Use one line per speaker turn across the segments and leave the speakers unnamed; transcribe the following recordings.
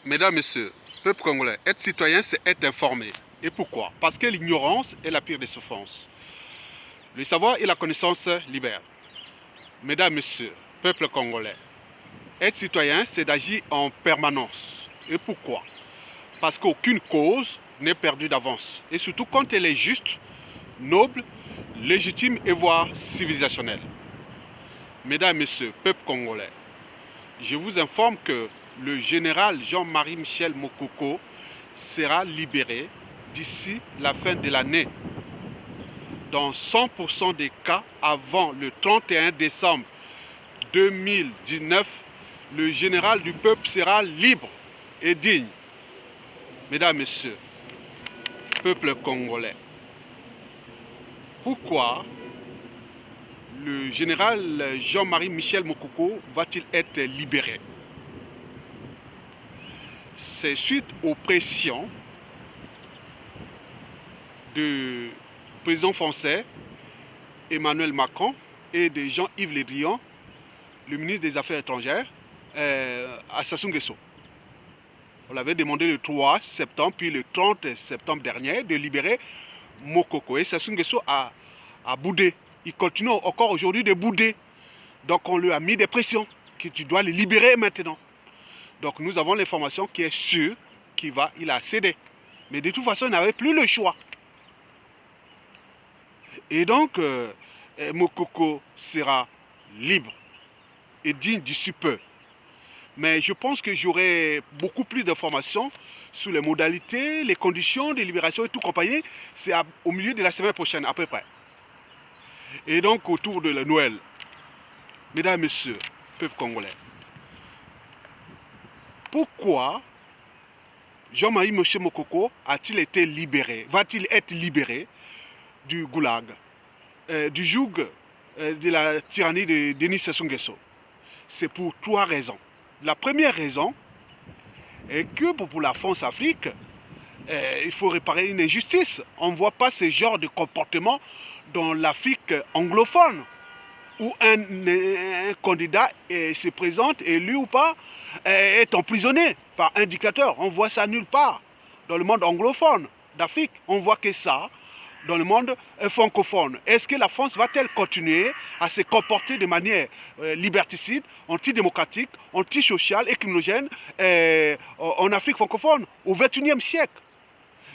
Mesdames, Messieurs, peuple congolais, être citoyen, c'est être informé. Et pourquoi? Parce que l'ignorance est la pire des souffrances. Le savoir et la connaissance libèrent. Mesdames, Messieurs, peuple congolais, être citoyen, c'est d'agir en permanence. Et pourquoi? Parce qu'aucune cause n'est perdue d'avance. Et surtout quand elle est juste, noble, légitime et voire civilisationnelle. Mesdames, Messieurs, peuple congolais, je vous informe que le général Jean-Marie Michel Mokoko sera libéré d'ici la fin de l'année. Dans 100% des cas, avant le 31 décembre 2019, le général du peuple sera libre et digne. Mesdames, Messieurs, peuple congolais, pourquoi le général Jean-Marie Michel Mokoko va-t-il être libéré? C'est suite aux pressions du président français Emmanuel Macron et de Jean-Yves Le Drian, le ministre des Affaires étrangères, à Sassou Nguesso. On l'avait demandé le 3 septembre, puis le 30 septembre dernier, de libérer Mokoko. Et Sassou Nguesso a boudé. Il continue encore aujourd'hui de bouder. Donc on lui a mis des pressions, que tu dois le libérer maintenant. Donc nous avons l'information qui est sûre qu'il a cédé. Mais de toute façon, il n'avait plus le choix. Et donc, Mokoko sera libre et digne du super. Mais je pense que j'aurai beaucoup plus d'informations sur les modalités, les conditions de libération et tout compagnie. C'est au milieu de la semaine prochaine, à peu près. Et donc, autour de la Noël, mesdames, messieurs, peuple congolais, pourquoi Jean-Marie Michel Mokoko a-t-il été libéré? Va-t-il être libéré du goulag, du joug de la tyrannie de Denis Sassou Nguesso? C'est pour trois raisons. La première raison est que pour la France-Afrique, il faut réparer une injustice. On ne voit pas ce genre de comportement dans l'Afrique anglophone, où un candidat se présente, élu ou pas, est emprisonné par un dictateur. On voit ça nulle part dans le monde anglophone d'Afrique. On voit que ça dans le monde francophone. Est-ce que la France va-t-elle continuer à se comporter de manière liberticide, antidémocratique, antisociale et criminogène en Afrique francophone au XXIe siècle?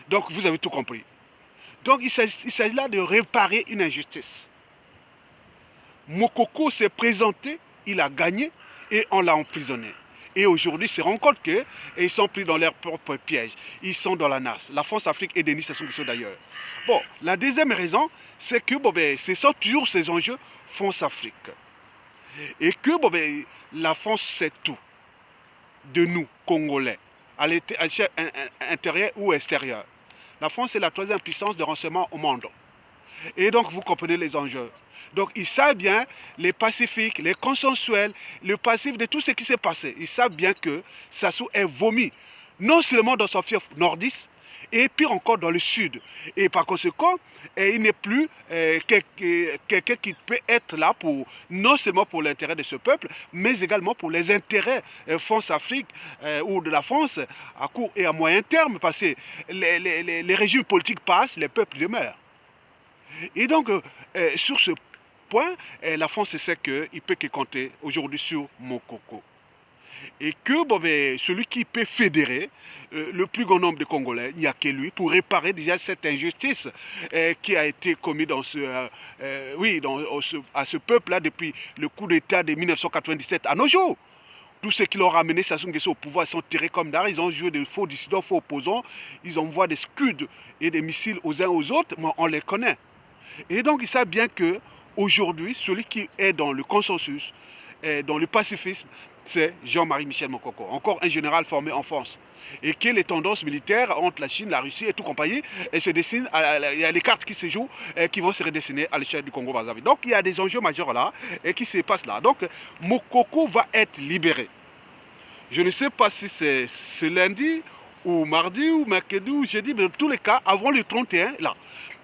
Donc vous avez tout compris. Donc il s'agit là de réparer une injustice. Mokoko s'est présenté, il a gagné et on l'a emprisonné. Et aujourd'hui, ils se rendent compte qu'ils sont pris dans leur propre piège. Ils sont dans la nasse. La France-Afrique et Denis Sassou Nguesso d'ailleurs. Bon, la deuxième raison, c'est que ce sont toujours ces enjeux France-Afrique. Et que la France sait tout de nous, Congolais, à l'échelle intérieure ou extérieure. La France est la troisième puissance de renseignement au monde. Et donc, vous comprenez les enjeux. Donc, ils savent bien les pacifiques, les consensuels, le passif de tout ce qui s'est passé. Ils savent bien que Sassou est vomi, non seulement dans son fief nordiste, et pire encore dans le sud. Et par conséquent, il n'est plus quelqu'un qui peut être là non seulement pour l'intérêt de ce peuple, mais également pour les intérêts France-Afrique ou de la France à court et à moyen terme, parce que les régimes politiques passent, les peuples demeurent. Et donc, sur ce point, la France sait qu'il ne peut que compter aujourd'hui sur Mokoko. Et que celui qui peut fédérer le plus grand nombre de Congolais, il n'y a que lui, pour réparer déjà cette injustice qui a été commise à ce peuple-là depuis le coup d'État de 1997 à nos jours. Tous ceux qui l'ont ramené Sassou Nguesso au pouvoir sont tirés comme d'art, ils ont joué de faux dissidents, faux opposants, ils envoient des scuds et des missiles aux uns aux autres, mais on les connaît. Et donc, ils savent bien qu'aujourd'hui, celui qui est dans le consensus, dans le pacifisme, c'est Jean-Marie Michel Mokoko, encore un général formé en France. Et que les tendances militaires entre la Chine, la Russie et tout compagnie, se dessinent, il y a les cartes qui se jouent, qui vont se redessiner à l'échelle du Congo-Brazzaville. Donc, il y a des enjeux majeurs là, et qui se passent là. Donc, Mokoko va être libéré. Je ne sais pas si c'est ce lundi, ou mardi, ou mercredi, ou jeudi, mais dans tous les cas, avant le 31, là.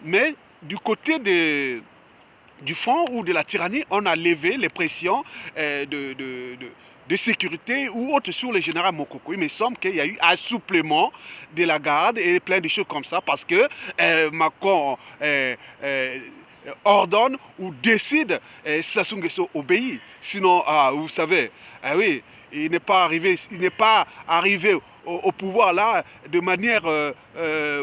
Mais du côté du front ou de la tyrannie, on a levé les pressions de sécurité ou autre sur le général Mokoko. Il me semble qu'il y a eu assouplement de la garde et plein de choses comme ça parce que Macron ordonne ou décide, Sassou Nguesso obéit. Sinon, vous savez, oui, il n'est pas arrivé au pouvoir là de manière,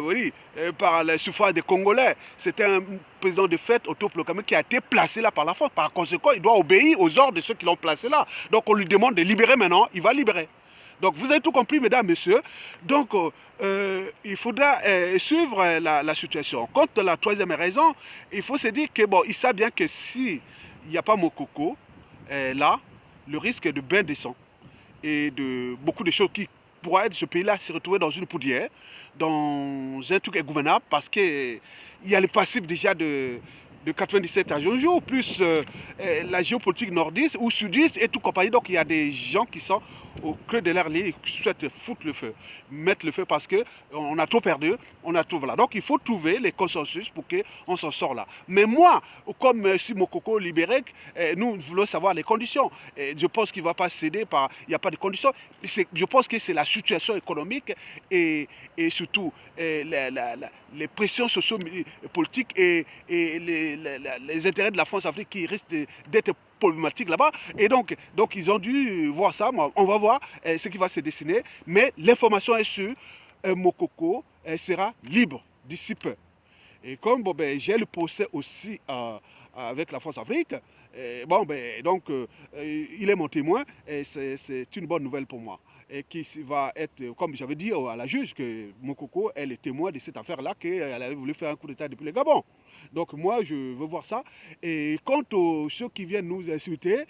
oui, par le suffrage des Congolais. C'était un président de fait autoproclamé qui a été placé là par la force. Par conséquent, il doit obéir aux ordres de ceux qui l'ont placé là. Donc on lui demande de libérer maintenant, il va libérer. Donc vous avez tout compris, mesdames, messieurs. Donc il faudra suivre la situation. Quant à la troisième raison, il faut se dire que bon, il sait bien que si il n'y a pas Mokoko là, le risque est de bain de sang et de beaucoup de choses qui pourraient aider ce pays-là à se retrouver dans une poudière, dans un truc ingouvernable, parce qu'il y a le passif déjà de 97 à jour, plus la géopolitique nordiste ou sudiste et tout compagnie. Donc il y a des gens qui sont au creux de leur lit et qui souhaitent foutre le feu, mettre le feu parce qu'on a trop perdu, on a tout. Voilà. Donc il faut trouver les consensus pour qu'on s'en sorte là. Mais moi, comme si Mokoko libéré, nous voulons savoir les conditions. Je pense qu'il ne va pas céder par. Il n'y a pas de conditions. Je pense que c'est la situation économique et surtout les pressions socio-politiques et les intérêts de la France-Afrique qui risquent d'être problématiques là-bas. Et donc, ils ont dû voir ça. On va voir ce qui va se dessiner. Mais l'information est sûre. Mokoko sera libre d'ici peu. Et comme bon, j'ai le procès aussi avec la France-Afrique, bon, donc il est mon témoin et c'est une bonne nouvelle pour moi. Et qui va être, comme j'avais dit à la juge, que Mokoko est le témoin de cette affaire-là, qu'elle avait voulu faire un coup d'État depuis le Gabon. Donc moi, je veux voir ça. Et quant aux ceux qui viennent nous insulter,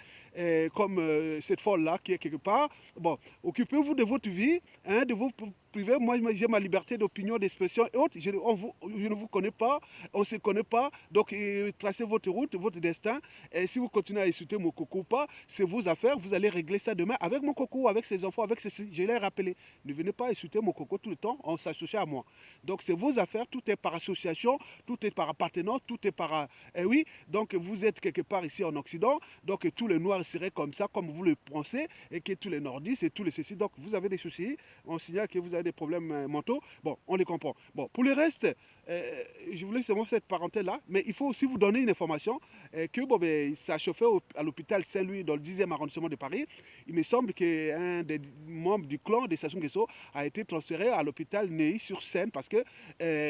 comme cette folle-là qui est quelque part, bon, occupez-vous de votre vie, hein, de vos privés. Moi, j'ai ma liberté d'opinion, d'expression et autres. Je ne vous connais pas, on ne se connaît pas. Donc, tracez votre route, votre destin. Et si vous continuez à insulter mon coco ou pas, c'est vos affaires. Vous allez régler ça demain avec mon coco, avec ses enfants, avec ses... Je l'ai rappelé. Ne venez pas insulter mon coco tout le temps, on s'associe à moi. Donc, c'est vos affaires. Tout est par association, tout est par appartenance, tout est par... oui, donc vous êtes quelque part ici en Occident. Donc, tous les Noirs seraient comme ça, comme vous le pensez, et que tous les Nordistes et tous les ceci. Donc, vous avez des soucis. On signale que vous avez des problèmes mentaux. Bon, on les comprend. Bon, pour le reste, je voulais seulement cette parenthèse-là, mais il faut aussi vous donner une information que bon, ça a chauffé à l'hôpital Saint-Louis dans le 10e arrondissement de Paris. Il me semble qu'un des membres du clan de Sassou Nguesso a été transféré à l'hôpital Neuilly-sur-Seine parce que,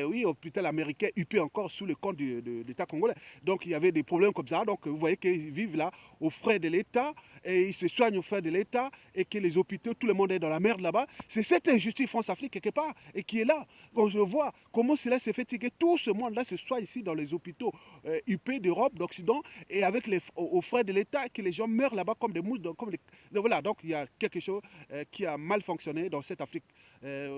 oui, hôpital américain UP encore sous le compte de l'État congolais. Donc, il y avait des problèmes comme ça. Donc, vous voyez qu'ils vivent là aux frais de l'État et ils se soignent aux frais de l'État et que les hôpitaux, tout le monde est dans la merde là-bas. C'est cette injustice France-Afrique quelque part et qui est là. Quand je vois comment cela s'est fait que tout ce monde-là se soit ici dans les hôpitaux UP d'Europe, d'Occident et avec aux frais de l'État que les gens meurent là-bas comme des mouches. Voilà, donc il y a quelque chose qui a mal fonctionné dans cette Afrique,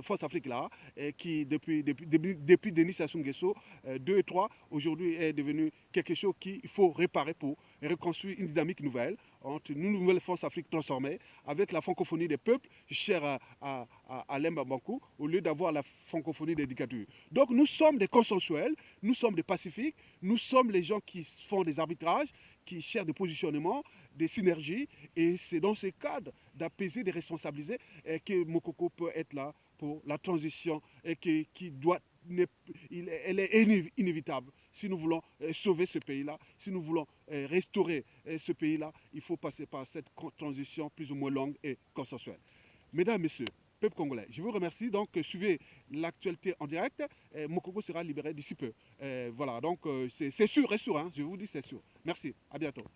France-Afrique là, qui depuis Denis Sassou Nguesso 2 et 3, aujourd'hui est devenu quelque chose qu'il faut réparer pour reconstruire une dynamique nouvelle entre une nouvelle France-Afrique transformée avec la francophonie des peuples, chère à Lemba Bankou, au lieu d'avoir la francophonie des dictatures. Donc nous sommes des consensuels, nous sommes des pacifiques, nous sommes les gens qui font des arbitrages, qui cherchent des positionnements, des synergies, et c'est dans ce cadre d'apaiser, de responsabiliser que Mokoko peut être là pour la transition et qui doit elle est inévitable. Si nous voulons sauver ce pays-là, si nous voulons restaurer ce pays-là, il faut passer par cette transition plus ou moins longue et consensuelle. Mesdames, Messieurs, peuple congolais, je vous remercie. Donc, suivez l'actualité en direct. Mokoko sera libéré d'ici peu. Voilà, donc c'est sûr et sûr. Hein, je vous dis c'est sûr. Merci, à bientôt.